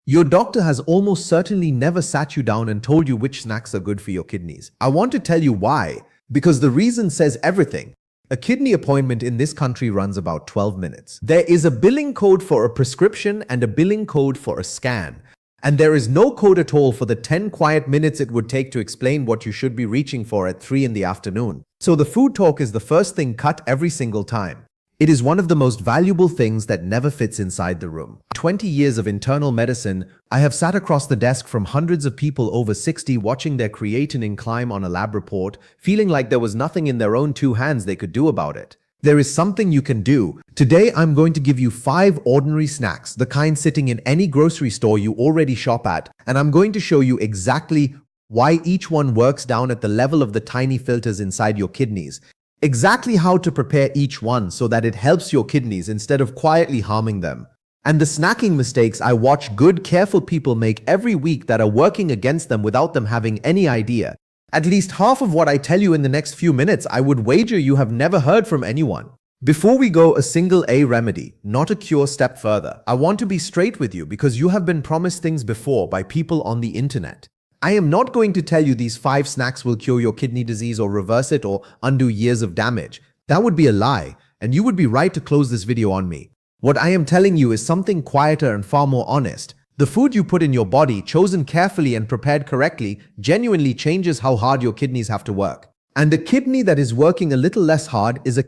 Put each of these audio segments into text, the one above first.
Your doctor has almost certainly never sat you down and told you which snacks are good for your kidneys. I want to tell you why, because the reason says everything. A kidney appointment in this country runs about 12 minutes. There is a billing code for a prescription and a billing code for a scan. And there is no code at all for the 10 quiet minutes it would take to explain what you should be reaching for at 3 in the afternoon. So the food talk is the first thing cut every single time. It is one of the most valuable things that never fits inside the room. 20 years of internal medicine, I have sat across the desk from hundreds of people over 60 watching their creatinine climb on a lab report, feeling like there was nothing in their own two hands they could do about it. There is something you can do. Today, I'm going to give you 5 ordinary snacks, the kind sitting in any grocery store you already shop at, and I'm going to show you exactly why each one works down at the level of the tiny filters inside your kidneys. Exactly how to prepare each one so that it helps your kidneys instead of quietly harming them. And the snacking mistakes I watch good, careful people make every week that are working against them without them having any idea. At least half of what I tell you in the next few minutes, I would wager you have never heard from anyone. Before we go a single A remedy, not a cure step further, I want to be straight with you because you have been promised things before by people on the internet. I am not going to tell you these 5 snacks will cure your kidney disease or reverse it or undo years of damage. That would be a lie, and you would be right to close this video on me. What I am telling you is something quieter and far more honest. The food you put in your body, chosen carefully and prepared correctly, genuinely changes how hard your kidneys have to work. And a kidney that is working a little less hard is a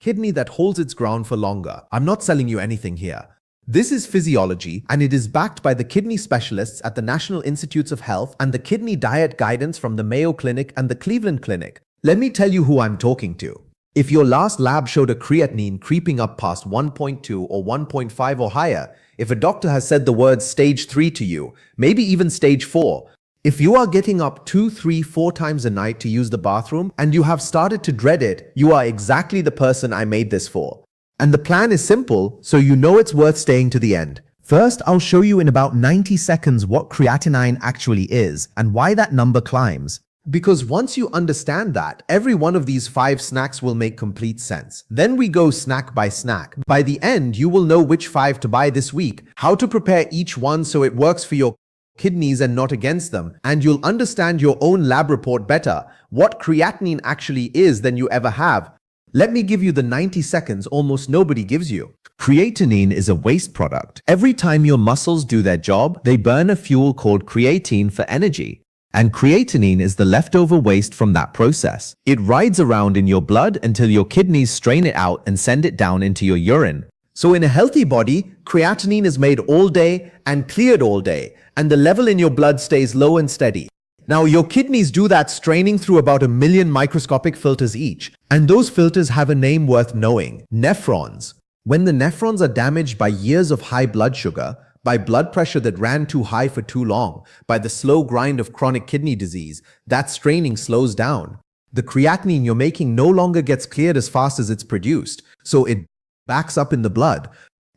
kidney that holds its ground for longer. I'm not selling you anything here. This is physiology, and it is backed by the kidney specialists at the National Institutes of Health and the kidney diet guidance from the Mayo Clinic and the Cleveland Clinic. Let me tell you who I'm talking to. If your last lab showed a creatinine creeping up past 1.2 or 1.5 or higher, if a doctor has said the word stage 3 to you, maybe even stage 4, if you are getting up 2, 3, 4 times a night to use the bathroom and you have started to dread it, you are exactly the person I made this for. And the plan is simple, so you know it's worth staying to the end. First, I'll show you in about 90 seconds what creatinine actually is and why that number climbs. Because once you understand that, every one of these 5 snacks will make complete sense. Then we go snack by snack. By the end, you will know which 5 to buy this week, how to prepare each one so it works for your kidneys and not against them, and you'll understand your own lab report better, what creatinine actually is than you ever have. Let me give you the 90 seconds almost nobody gives you. Creatinine is a waste product. Every time your muscles do their job, they burn a fuel called creatine for energy. And creatinine is the leftover waste from that process. It rides around in your blood until your kidneys strain it out and send it down into your urine. So in a healthy body, creatinine is made all day and cleared all day, and the level in your blood stays low and steady. Now, your kidneys do that straining through about 1 million microscopic filters each, and those filters have a name worth knowing: nephrons. When the nephrons are damaged by years of high blood sugar, by blood pressure that ran too high for too long, by the slow grind of chronic kidney disease, that straining slows down. The creatinine you're making no longer gets cleared as fast as it's produced, so it backs up in the blood.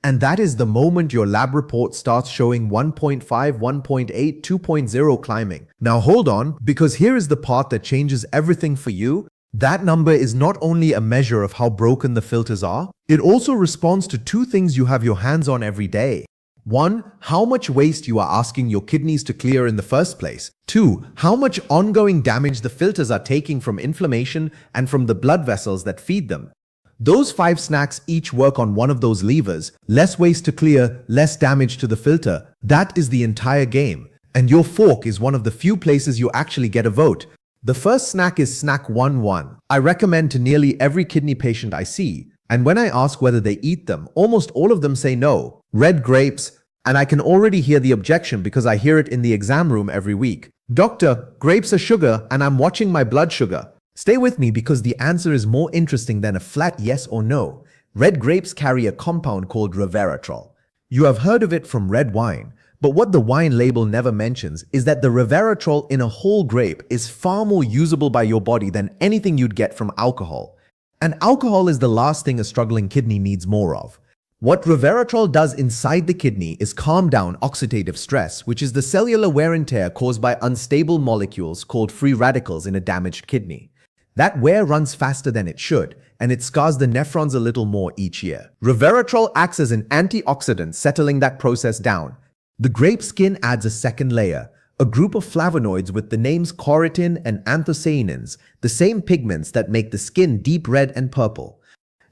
And that is the moment your lab report starts showing 1.5, 1.8, 2.0 climbing. Now hold on, because here is the part that changes everything for you. That number is not only a measure of how broken the filters are, it also responds to 2 things you have your hands on every day. 1, how much waste you are asking your kidneys to clear in the first place. 2, how much ongoing damage the filters are taking from inflammation and from the blood vessels that feed them. Those 5 snacks each work on one of those levers: less waste to clear, less damage to the filter. That is the entire game. And your fork is one of the few places you actually get a vote. The first snack is snack 1-1. I recommend to nearly every kidney patient I see, and when I ask whether they eat them, almost all of them say no. Red grapes, and I can already hear the objection because I hear it in the exam room every week. Doctor, grapes are sugar and I'm watching my blood sugar. Stay with me because the answer is more interesting than a flat yes or no. Red grapes carry a compound called resveratrol. You have heard of it from red wine, but what the wine label never mentions is that the resveratrol in a whole grape is far more usable by your body than anything you'd get from alcohol. And alcohol is the last thing a struggling kidney needs more of. What resveratrol does inside the kidney is calm down oxidative stress, which is the cellular wear and tear caused by unstable molecules called free radicals in a damaged kidney. That wear runs faster than it should, and it scars the nephrons a little more each year. Resveratrol acts as an antioxidant, settling that process down. The grape skin adds a second layer, a group of flavonoids with the names creatinine and anthocyanins, the same pigments that make the skin deep red and purple.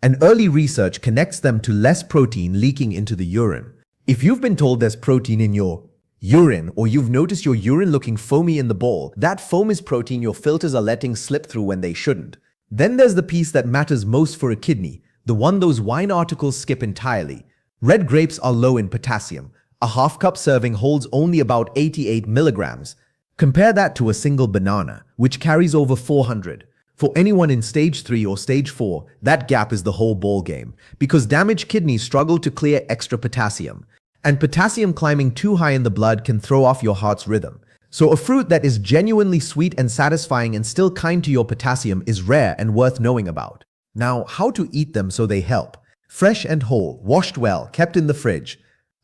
And early research connects them to less protein leaking into the urine. If you've been told there's protein in your urine, or you've noticed your urine looking foamy in the bowl, that foam is protein your filters are letting slip through when they shouldn't. Then there's the piece that matters most for a kidney, the one those wine articles skip entirely. Red grapes are low in potassium. A half-cup serving holds only about 88 milligrams. Compare that to a single banana, which carries over 400. For anyone in stage 3 or stage 4, that gap is the whole ball game, because damaged kidneys struggle to clear extra potassium. And potassium climbing too high in the blood can throw off your heart's rhythm. So a fruit that is genuinely sweet and satisfying and still kind to your potassium is rare and worth knowing about. Now, how to eat them so they help? Fresh and whole, washed well, kept in the fridge.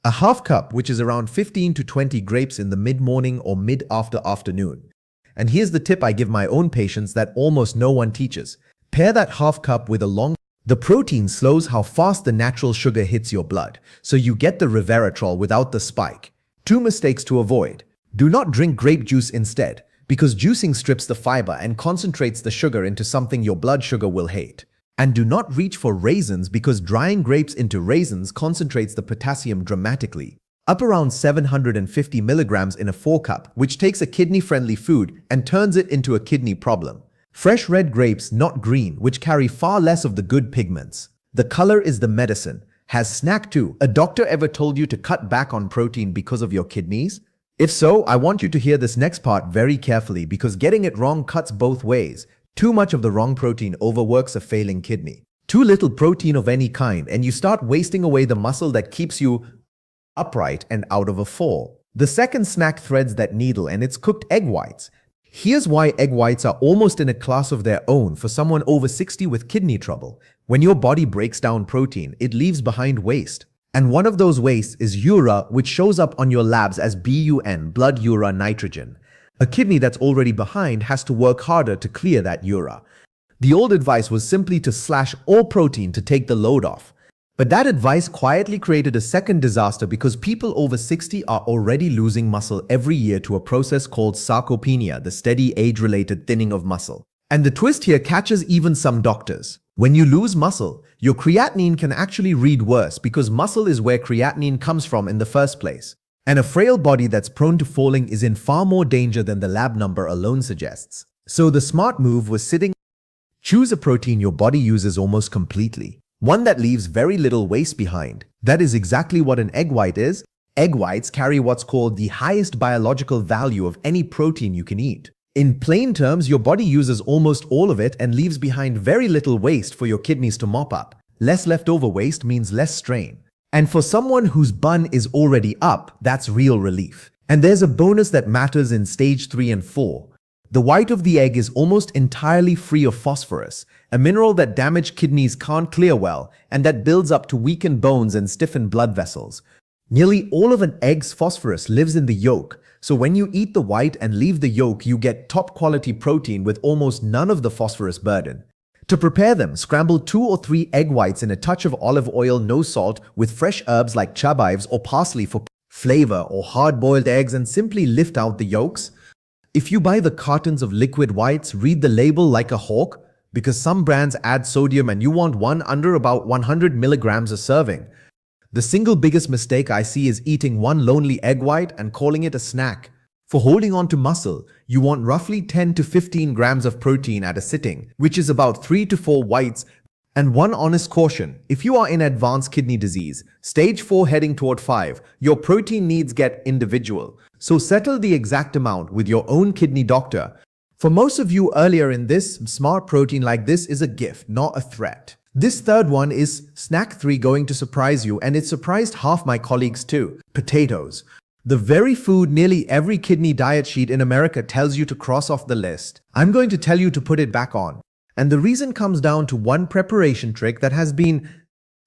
A half cup, which is around 15 to 20 grapes in the mid-morning or mid-afternoon. And here's the tip I give my own patients that almost no one teaches. Pair that half cup with a long. The protein slows how fast the natural sugar hits your blood, so you get the resveratrol without the spike. 2 mistakes to avoid. Do not drink grape juice instead, because juicing strips the fiber and concentrates the sugar into something your blood sugar will hate. And do not reach for raisins, because drying grapes into raisins concentrates the potassium dramatically, up around 750 milligrams in a 4-cup, which takes a kidney-friendly food and turns it into a kidney problem. Fresh red grapes, not green, which carry far less of the good pigments. The color is the medicine. Has snack too. A doctor ever told you to cut back on protein because of your kidneys? If so, I want you to hear this next part very carefully, because getting it wrong cuts both ways. Too much of the wrong protein overworks a failing kidney. Too little protein of any kind, and you start wasting away the muscle that keeps you upright and out of a fall. The second snack threads that needle, and it's cooked egg whites. Here's why egg whites are almost in a class of their own for someone over 60 with kidney trouble. When your body breaks down protein, it leaves behind waste. And one of those wastes is urea, which shows up on your labs as BUN, blood urea nitrogen. A kidney that's already behind has to work harder to clear that urea. The old advice was simply to slash all protein to take the load off. But that advice quietly created a second disaster, because people over 60 are already losing muscle every year to a process called sarcopenia, the steady age-related thinning of muscle. And the twist here catches even some doctors. When you lose muscle, your creatinine can actually read worse, because muscle is where creatinine comes from in the first place. And a frail body that's prone to falling is in far more danger than the lab number alone suggests. So the smart move was choose a protein your body uses almost completely. One that leaves very little waste behind. That is exactly what an egg white is. Egg whites carry what's called the highest biological value of any protein you can eat. In plain terms, your body uses almost all of it and leaves behind very little waste for your kidneys to mop up. Less leftover waste means less strain. And for someone whose bun is already up, that's real relief. And there's a bonus that matters in stage 3 and 4. The white of the egg is almost entirely free of phosphorus, a mineral that damaged kidneys can't clear well and that builds up to weaken bones and stiffen blood vessels. Nearly all of an egg's phosphorus lives in the yolk, so when you eat the white and leave the yolk, you get top-quality protein with almost none of the phosphorus burden. To prepare them, scramble 2 or 3 egg whites in a touch of olive oil, no salt, with fresh herbs like chives or parsley for flavor, or hard-boiled eggs, and simply lift out the yolks. If you buy the cartons of liquid whites, read the label like a hawk, because some brands add sodium and you want one under about 100 milligrams a serving. The single biggest mistake I see is eating one lonely egg white and calling it a snack. For holding on to muscle, you want roughly 10 to 15 grams of protein at a sitting, which is about 3 to 4 whites. And one honest caution, if you are in advanced kidney disease, stage 4 heading toward 5, your protein needs get individual. So settle the exact amount with your own kidney doctor. For most of you earlier in this, smart protein like this is a gift, not a threat. This third one is snack 3, going to surprise you, and it surprised half my colleagues too. Potatoes. The very food nearly every kidney diet sheet in America tells you to cross off the list. I'm going to tell you to put it back on. And the reason comes down to one preparation trick that has been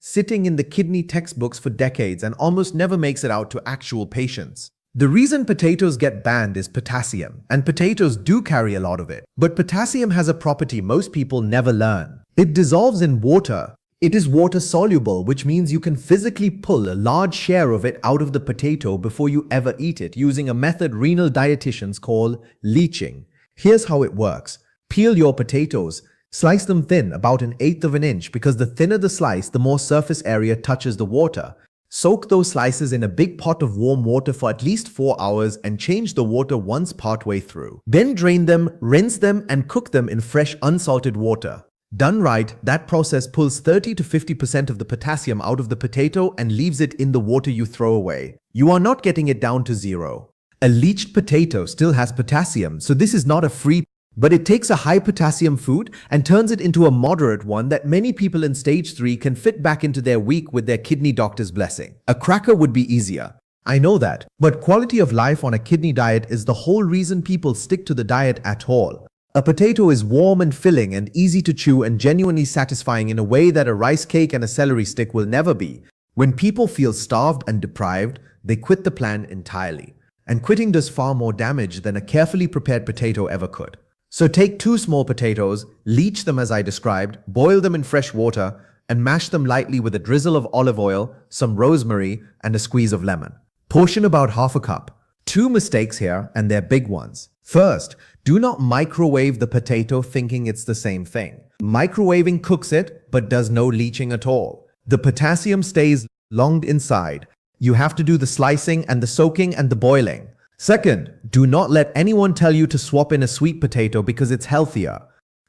sitting in the kidney textbooks for decades and almost never makes it out to actual patients. The reason potatoes get banned is potassium, and potatoes do carry a lot of it. But potassium has a property most people never learn. It dissolves in water, It is water soluble, which means you can physically pull a large share of it out of the potato before you ever eat it using a method renal dietitians call leaching. Here's how it works. Peel your potatoes. Slice them thin, about 1/8 of an inch, because the thinner the slice, the more surface area touches the water. Soak those slices in a big pot of warm water for at least 4 hours and change the water once partway through. Then drain them, rinse them, and cook them in fresh unsalted water. Done right, that process pulls 30 to 50% of the potassium out of the potato and leaves it in the water you throw away. You are not getting it down to zero. A leached potato still has potassium, so this is not a free, but it takes a high potassium food and turns it into a moderate one that many people in stage 3 can fit back into their week with their kidney doctor's blessing. A cracker would be easier. I know that, but quality of life on a kidney diet is the whole reason people stick to the diet at all. A potato is warm and filling and easy to chew and genuinely satisfying in a way that a rice cake and a celery stick will never be. When people feel starved and deprived, they quit the plan entirely. And quitting does far more damage than a carefully prepared potato ever could. So take 2 small potatoes, leach them as I described, boil them in fresh water, and mash them lightly with a drizzle of olive oil, some rosemary, and a squeeze of lemon. Portion about 1/2 cup. 2 mistakes here, and they're big ones. First, do not microwave the potato thinking it's the same thing. Microwaving cooks it, but does no leaching at all. The potassium stays longed inside. You have to do the slicing and the soaking and the boiling. Second, do not let anyone tell you to swap in a sweet potato because it's healthier.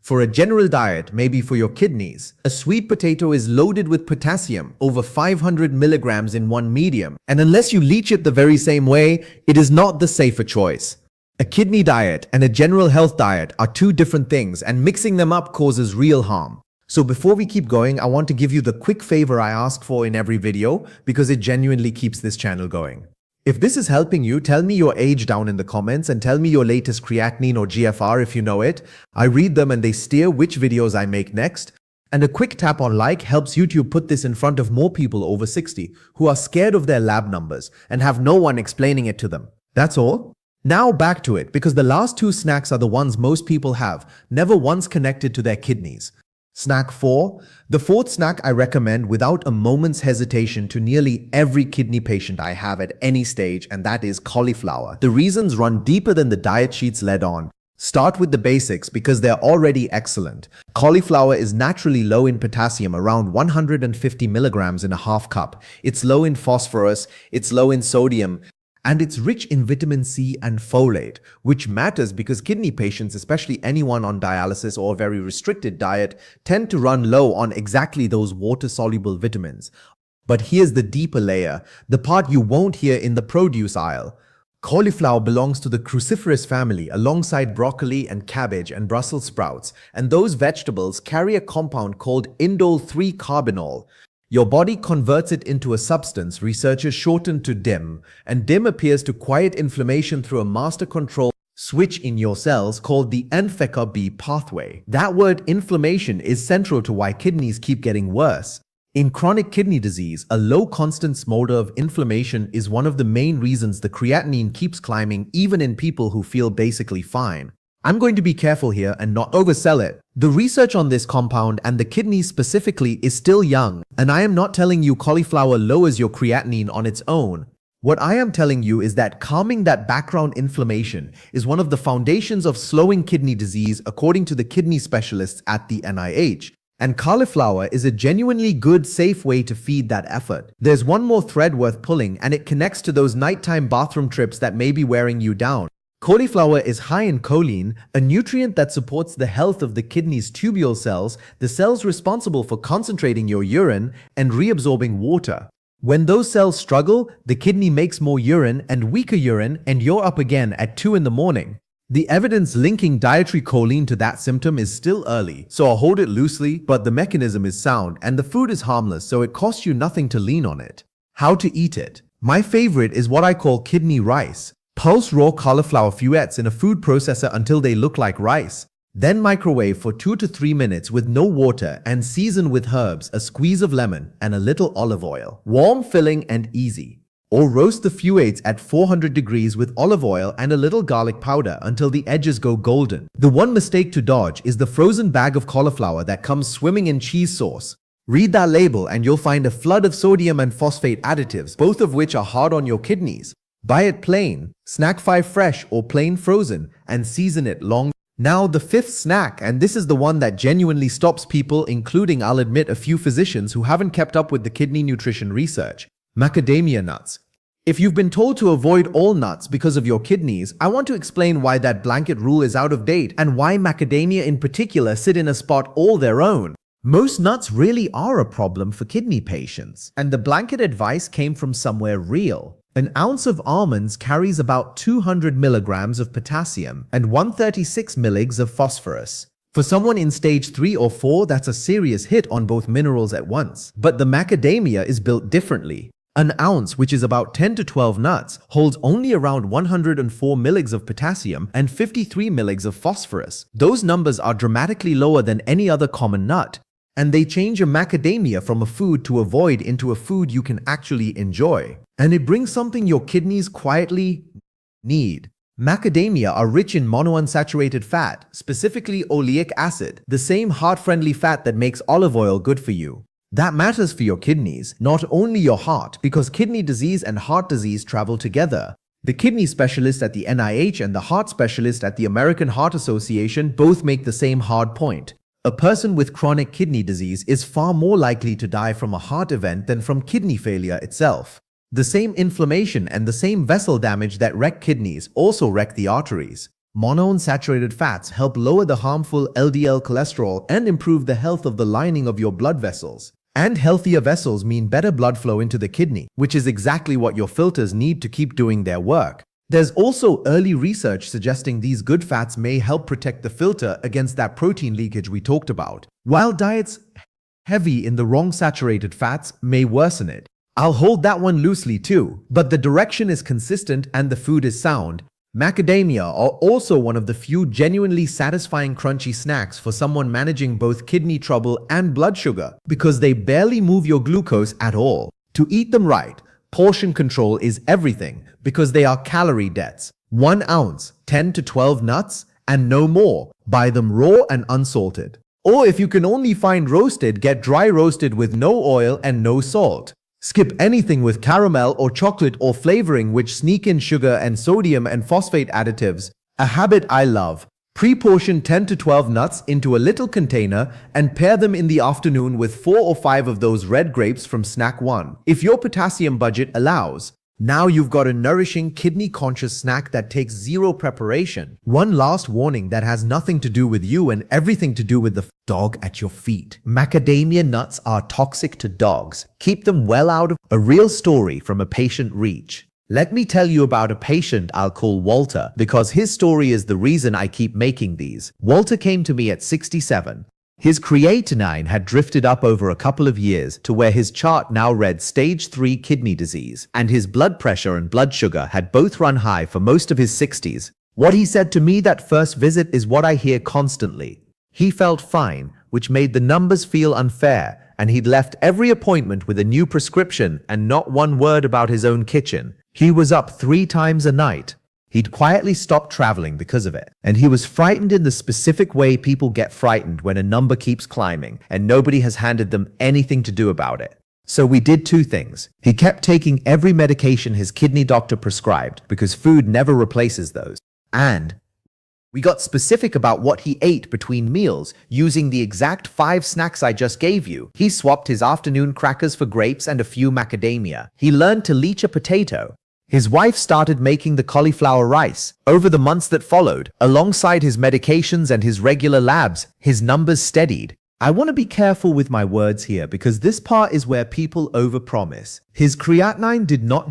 For a general diet, maybe for your kidneys, a sweet potato is loaded with potassium, over 500 milligrams in one medium, and unless you leach it the very same way, it is not the safer choice. A kidney diet and a general health diet are 2 different things, and mixing them up causes real harm. So before we keep going, I want to give you the quick favor I ask for in every video because it genuinely keeps this channel going. If this is helping you, tell me your age down in the comments and tell me your latest creatinine or GFR if you know it. I read them and they steer which videos I make next. And a quick tap on like helps YouTube put this in front of more people over 60 who are scared of their lab numbers and have no one explaining it to them. That's all. Now back to it, because the last 2 snacks are the ones most people have, never once connected to their kidneys. Snack 4. The 4th snack I recommend without a moment's hesitation to nearly every kidney patient I have at any stage, and that is cauliflower. The reasons run deeper than the diet sheets led on. Start with the basics because they're already excellent. Cauliflower is naturally low in potassium, around 150 milligrams in a 1/2 cup. It's low in phosphorus, it's low in sodium, and it's rich in vitamin C and folate, which matters because kidney patients, especially anyone on dialysis or a very restricted diet, tend to run low on exactly those water-soluble vitamins. But here's the deeper layer, the part you won't hear in the produce aisle. Cauliflower belongs to the cruciferous family alongside broccoli and cabbage and Brussels sprouts, and those vegetables carry a compound called indole 3-carbinol. Your body converts it into a substance researchers shorten to DIM, and DIM appears to quiet inflammation through a master control switch in your cells called the NFECA-B pathway. That word inflammation is central to why kidneys keep getting worse. In chronic kidney disease, a low constant smolder of inflammation is one of the main reasons the creatinine keeps climbing even in people who feel basically fine. I'm going to be careful here and not oversell it. The research on this compound and the kidneys specifically is still young, and I am not telling you cauliflower lowers your creatinine on its own. What I am telling you is that calming that background inflammation is one of the foundations of slowing kidney disease according to the kidney specialists at the NIH. And cauliflower is a genuinely good, safe way to feed that effort. There's one more thread worth pulling, and it connects to those nighttime bathroom trips that may be wearing you down. Cauliflower is high in choline, a nutrient that supports the health of the kidney's tubule cells, the cells responsible for concentrating your urine and reabsorbing water. When those cells struggle, the kidney makes more urine and weaker urine, and you're up again at 2 in the morning. The evidence linking dietary choline to that symptom is still early, so I'll hold it loosely, but the mechanism is sound and the food is harmless, so it costs you nothing to lean on it. How to eat it? My favorite is what I call kidney rice. Pulse raw cauliflower feuillettes in a food processor until they look like rice. Then microwave for 2 to 3 minutes with no water and season with herbs, a squeeze of lemon, and a little olive oil. Warm, filling, and easy. Or roast the feuillettes at 400 degrees with olive oil and a little garlic powder until the edges go golden. The one mistake to dodge is the frozen bag of cauliflower that comes swimming in cheese sauce. Read that label and you'll find a flood of sodium and phosphate additives, both of which are hard on your kidneys. Buy it plain, snack 5 fresh or plain frozen, and season it long. Now the fifth snack, and this is the one that genuinely stops people, including, I'll admit, a few physicians who haven't kept up with the kidney nutrition research. Macadamia nuts. If you've been told to avoid all nuts because of your kidneys, I want to explain why that blanket rule is out of date and why macadamia in particular sit in a spot all their own. Most nuts really are a problem for kidney patients, and the blanket advice came from somewhere real. An ounce of almonds carries about 200 milligrams of potassium and 136 milligrams of phosphorus. For someone in stage 3 or 4, that's a serious hit on both minerals at once. But the macadamia is built differently. An ounce, which is about 10 to 12 nuts, holds only around 104 milligrams of potassium and 53 milligrams of phosphorus. Those numbers are dramatically lower than any other common nut. And they change a macadamia from a food to avoid into a food you can actually enjoy. And it brings something your kidneys quietly need. Macadamia are rich in monounsaturated fat, specifically oleic acid, the same heart-friendly fat that makes olive oil good for you. That matters for your kidneys, not only your heart, because kidney disease and heart disease travel together. The kidney specialist at the NIH and the heart specialist at the American Heart Association both make the same hard point. A person with chronic kidney disease is far more likely to die from a heart event than from kidney failure itself. The same inflammation and the same vessel damage that wreck kidneys also wreck the arteries. Monounsaturated fats help lower the harmful LDL cholesterol and improve the health of the lining of your blood vessels. And healthier vessels mean better blood flow into the kidney, which is exactly what your filters need to keep doing their work. There's also early research suggesting these good fats may help protect the filter against that protein leakage we talked about, while diets heavy in the wrong saturated fats may worsen it. I'll hold that one loosely too, but the direction is consistent and the food is sound. Macadamia are also one of the few genuinely satisfying crunchy snacks for someone managing both kidney trouble and blood sugar, because they barely move your glucose at all. To eat them right, portion control is everything, because they are calorie debts. 1 ounce, 10 to 12 nuts, and no more. Buy them raw and unsalted. Or if you can only find roasted, get dry roasted with no oil and no salt. Skip anything with caramel or chocolate or flavoring which sneak in sugar and sodium and phosphate additives. A habit I love. Pre-portion 10 to 12 nuts into a little container and pair them in the afternoon with 4 or 5 of those red grapes from Snack 1, if your potassium budget allows. Now you've got a nourishing, kidney-conscious snack that takes zero preparation. One last warning that has nothing to do with you and everything to do with the dog at your feet. Macadamia nuts are toxic to dogs. Keep them well out of. A real story from a patient reach. Let me tell you about a patient I'll call Walter, because his story is the reason I keep making these. Walter came to me at 67. His creatinine had drifted up over a couple of years to where his chart now read stage 3 kidney disease, and his blood pressure and blood sugar had both run high for most of his 60s. What he said to me that first visit is what I hear constantly. He felt fine, which made the numbers feel unfair, and he'd left every appointment with a new prescription and not one word about his own kitchen. He was up 3 times a night. He'd quietly stopped traveling because of it, and he was frightened in the specific way people get frightened when a number keeps climbing and nobody has handed them anything to do about it. So we did 2 things. He kept taking every medication his kidney doctor prescribed, because food never replaces those. And we got specific about what he ate between meals, using the exact 5 snacks I just gave you. He swapped his afternoon crackers for grapes and a few macadamia. He learned to leach a potato. His wife started making the cauliflower rice. Over the months that followed, alongside his medications and his regular labs, his numbers steadied. I want to be careful with my words here, because this part is where people overpromise. His creatinine did not